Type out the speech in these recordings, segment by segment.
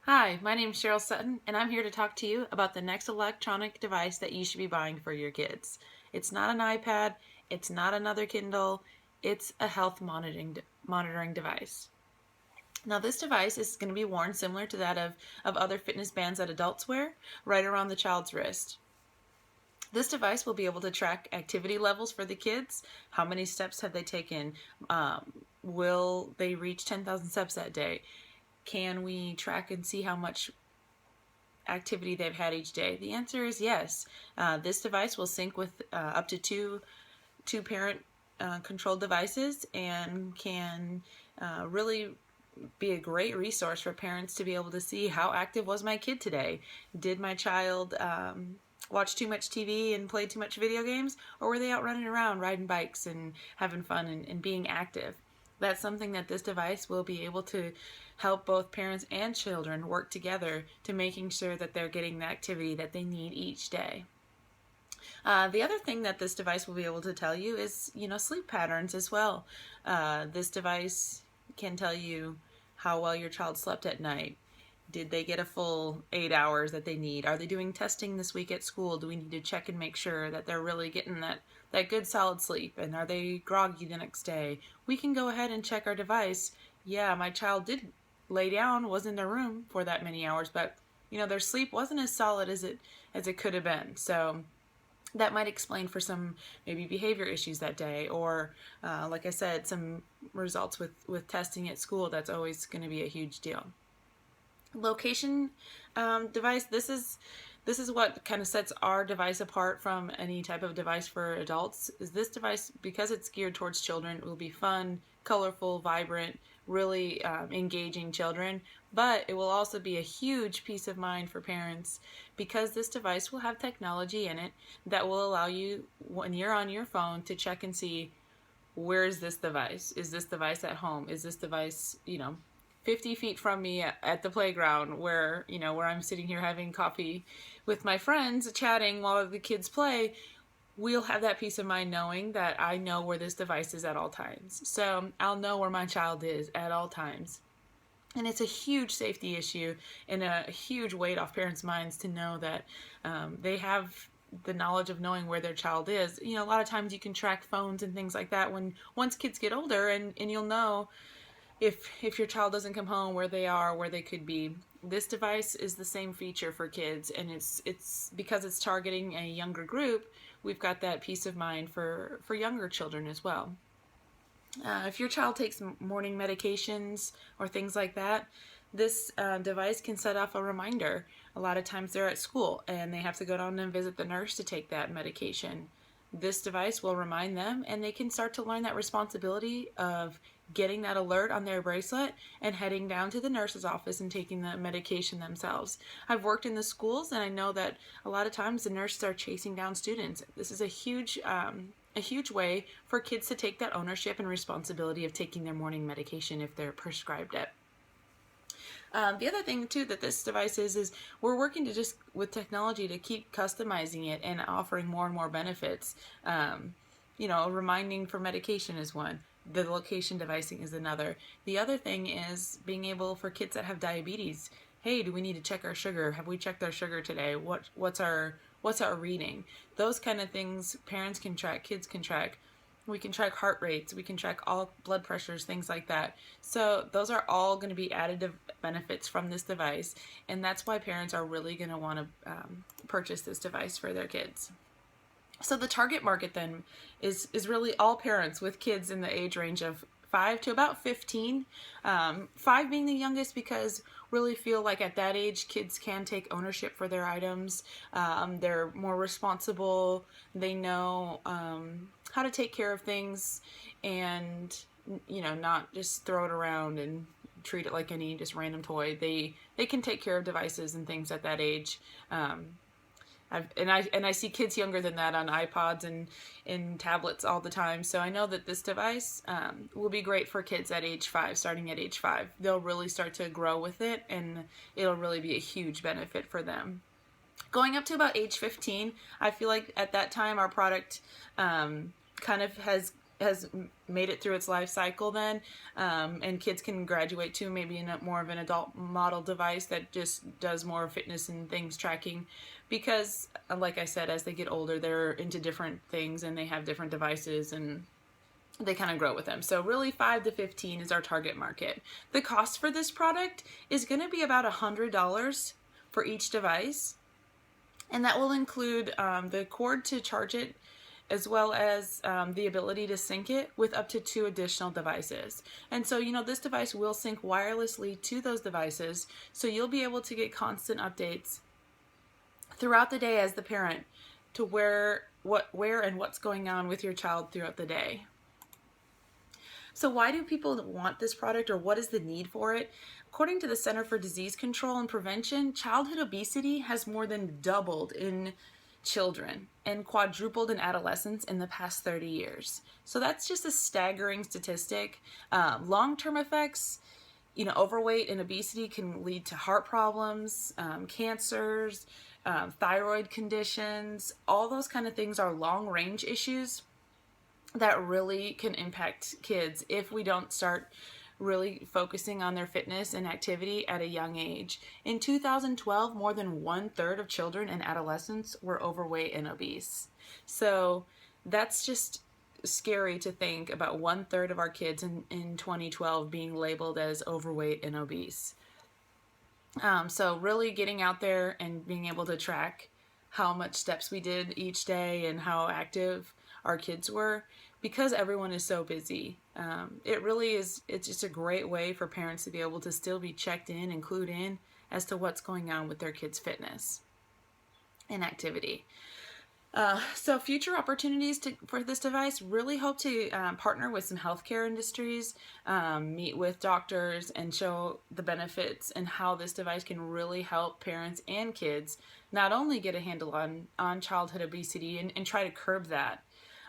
Hi, my name is Cheryl Sutton, and I'm here to talk to you about the next electronic device that you should be buying for your kids. It's not an iPad, it's not another Kindle, it's a health monitoring device. Now, this device is going to be worn similar to that of other fitness bands that adults wear, right around the child's wrist. This device will be able to track activity levels for the kids. How many steps have they taken? Will they reach 10,000 steps that day? Can we track and see how much activity they've had each day? The answer is yes. This device will sync with up to two parent controlled devices and can really be a great resource for parents to be able to see how active was my kid today. Did my child watch too much TV and play too much video games, or were they out running around riding bikes and having fun and being active? That's something that this device will be able to help both parents and children work together to making sure that they're getting the activity that they need each day. The other thing that this device will be able to tell you is, sleep patterns as well. This device can tell you how well your child slept at night. Did they get a full 8 hours that they need? Are they doing testing this week at school? Do we need to check and make sure that they're really getting that good solid sleep? And are they groggy the next day? We can go ahead and check our device. Yeah, my child did lay down, was in their room for that many hours, but their sleep wasn't as solid as it could have been. So that might explain for some maybe behavior issues that day, or like I said, some results with testing at school. That's always going to be a huge deal. Location device, this is what kind of sets our device apart from any type of device for adults. Is this device, because it's geared towards children, it will be fun, colorful, vibrant, really engaging children, but it will also be a huge peace of mind for parents, because this device will have technology in it that will allow you, when you're on your phone, to check and see, where is this device? Is this device at home? Is this device 50 feet from me at the playground, where I'm sitting here having coffee with my friends, chatting while the kids play? We'll have that peace of mind knowing that I know where this device is at all times. So I'll know where my child is at all times. And it's a huge safety issue and a huge weight off parents' minds to know that they have the knowledge of knowing where their child is. A lot of times you can track phones and things like that once kids get older, and you'll know if your child doesn't come home, where they are, where they could be. This device is the same feature for kids, and it's because it's targeting a younger group. We've got that peace of mind for younger children as well. If your child takes morning medications or things like that, this device can set off a reminder. A lot of times they're at school and they have to go down and visit the nurse to take that medication. This device will remind them, and they can start to learn that responsibility of getting that alert on their bracelet and heading down to the nurse's office and taking the medication themselves. I've worked in the schools, and I know that a lot of times the nurses are chasing down students. This is a huge way for kids to take that ownership and responsibility of taking their morning medication if they're prescribed it. The other thing too that this device is we're working to just with technology to keep customizing it and offering more and more benefits. Reminding for medication is one. The location devicing is another. The other thing is being able for kids that have diabetes. Hey, do we need to check our sugar? Have we checked our sugar today? What's our reading? Those kind of things parents can track, kids can track. We can track heart rates, we can track all blood pressures, things like that. So those are all going to be additive benefits from this device, and that's why parents are really going to want to purchase this device for their kids. So the target market then is really all parents with kids in the age range of 5 to about 15. 5 being the youngest, because really feel like at that age kids can take ownership for their items. They're more responsible. They know how to take care of things, and not just throw it around and treat it like any just random toy. They can take care of devices and things at that age. I see kids younger than that on iPods and tablets all the time. So I know that this device will be great for kids at age 5, starting at age 5. They'll really start to grow with it, and it'll really be a huge benefit for them. Going up to about age 15, I feel like at that time our product kind of has has made it through its life cycle then, and kids can graduate to maybe in more of an adult model device that just does more fitness and things tracking, because like I said, as they get older, they're into different things and they have different devices and they kind of grow with them. So really 5 to 15 is our target market. The cost for this product is going to be about $100 for each device, and that will include the cord to charge it, as well as the ability to sync it with up to 2 additional devices. And so, this device will sync wirelessly to those devices, so you'll be able to get constant updates throughout the day as the parent to where and what's going on with your child throughout the day. So why do people want this product, or what is the need for it? According to the Center for Disease Control and Prevention, childhood obesity has more than doubled in children and quadrupled in adolescents in the past 30 years. So that's just a staggering statistic. Long-term effects, overweight and obesity can lead to heart problems, cancers, thyroid conditions. All those kind of things are long-range issues that really can impact kids if we don't start really focusing on their fitness and activity at a young age. In 2012, more than 1/3 of children and adolescents were overweight and obese. So that's just scary to think about 1/3 of our kids in 2012 being labeled as overweight and obese. So really getting out there and being able to track how much steps we did each day and how active our kids were, because everyone is so busy. It's just a great way for parents to be able to still be checked in and clued in as to what's going on with their kids' fitness and activity. So future opportunities for this device, really hope to partner with some healthcare industries, meet with doctors and show the benefits and how this device can really help parents and kids not only get a handle on childhood obesity and try to curb that,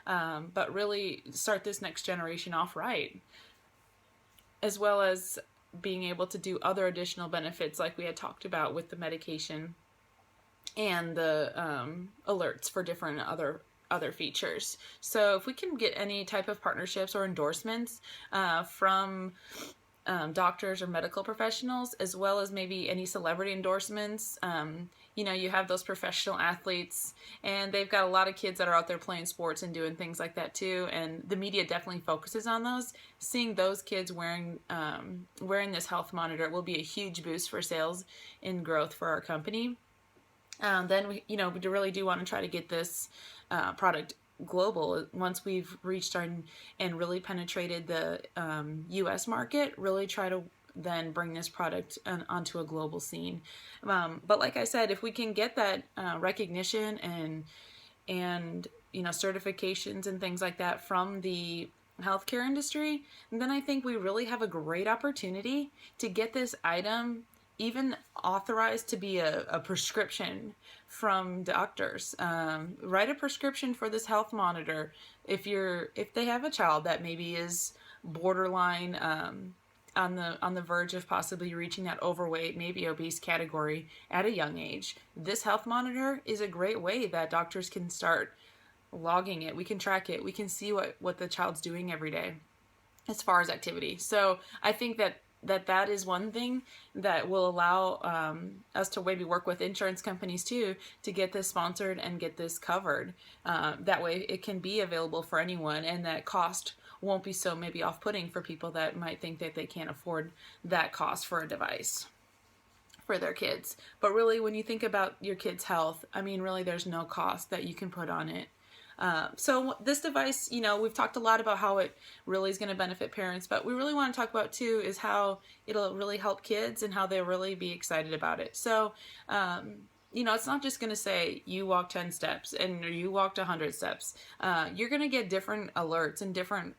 but really start this next generation off right, as well as being able to do other additional benefits like we had talked about with the medication and the alerts for different other features. So if we can get any type of partnerships or endorsements from doctors or medical professionals, as well as maybe any celebrity endorsements. You have those professional athletes, and they've got a lot of kids that are out there playing sports and doing things like that too, and the media definitely focuses on those. Seeing those kids wearing this health monitor will be a huge boost for sales and growth for our company. Then we really do want to try to get this product global once we've reached and really penetrated the U.S. market. Really try to then bring this product onto a global scene. But like I said, if we can get that recognition and certifications and things like that from the healthcare industry, then I think we really have a great opportunity to get this item even authorized to be a prescription from doctors. Write a prescription for this health monitor if they have a child that maybe is borderline on the verge of possibly reaching that overweight, maybe obese category at a young age. This health monitor is a great way that doctors can start logging it. We can track it. We can see what the child's doing every day as far as activity. So I think that is one thing that will allow us to maybe work with insurance companies too to get this sponsored and get this covered. That way it can be available for anyone, and that cost won't be so maybe off-putting for people that might think that they can't afford that cost for a device for their kids. But really, when you think about your kids' health, really there's no cost that you can put on it. So this device, we've talked a lot about how it really is going to benefit parents, but we really want to talk about too is how it'll really help kids and how they'll really be excited about it. So, it's not just going to say you walk 10 steps and you walked 100 steps. You're going to get different alerts and different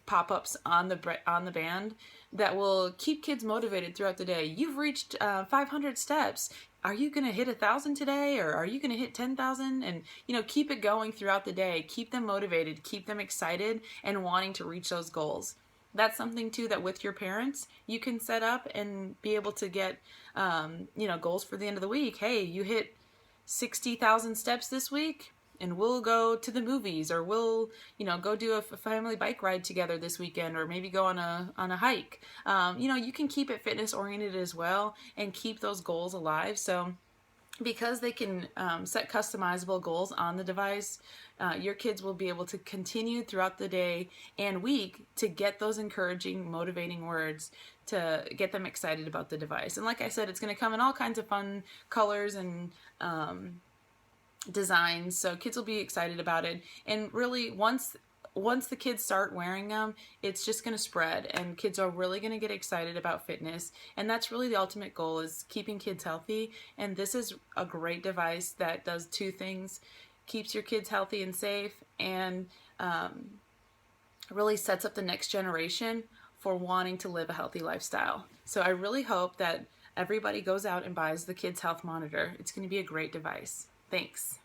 pop-ups on the band that will keep kids motivated throughout the day. You've reached 500 steps. Are you going to hit 1,000 today, or are you going to hit 10,000? And, keep it going throughout the day. Keep them motivated, keep them excited and wanting to reach those goals. That's something too that with your parents, you can set up and be able to get, goals for the end of the week. Hey, you hit 60,000 steps this week. and we'll go to the movies, or we'll, go do a family bike ride together this weekend, or maybe go on a hike. You can keep it fitness oriented as well and keep those goals alive. So because they can set customizable goals on the device, your kids will be able to continue throughout the day and week to get those encouraging, motivating words to get them excited about the device. And like I said, it's going to come in all kinds of fun colors and designs, so kids will be excited about it. And really, once the kids start wearing them, it's just going to spread, and kids are really going to get excited about fitness. And that's really the ultimate goal, is keeping kids healthy. And this is a great device that does two things: keeps your kids healthy and safe, and really sets up the next generation for wanting to live a healthy lifestyle. So I really hope that everybody goes out and buys the Kids Health Monitor. It's going to be a great device. Thanks.